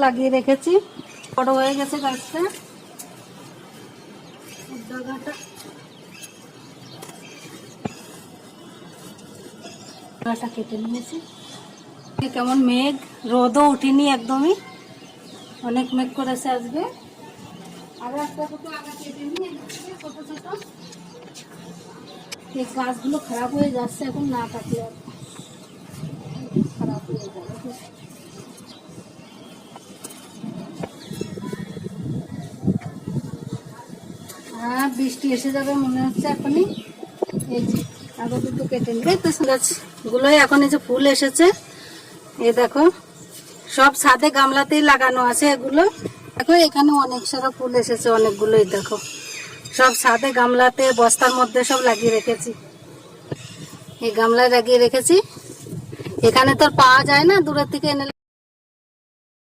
লাগিয়ে রেখেছি, বড় হয়ে গেছে গাছটা। ডাগাটা কেটে নিয়েছি। কেমন মেঘ, রোদও উঠিনি একদমই, অনেক মেঘ করেছে আজকে। আর একটা দুটো আগা কেটে নিয়ে ছোট ছোট। এই গাছগুলো খারাপ হয়ে যাচ্ছে এখন না কাটলে, খারাপ হয়ে যাবে। হ্যাঁ, বৃষ্টি এসে যাবে মনে হচ্ছে এখনই। এই যে আরো দুটো কেটে নিয়ে গাছগুলোই এখন এই যে ফুল এসেছে। এই দেখো, সব ছাদে গামলাতেই লাগানো আছে এগুলো। দেখো এখানে অনেক সারা ফুল এসেছে, অনেকগুলোই দেখো। সব ছাদে গামলাতে বস্তার মধ্যে সব লাগিয়ে রেখেছি। এই গামলায় লাগিয়ে রেখেছি। এখানে তো পাওয়া যায় না, দূরের থেকে এনে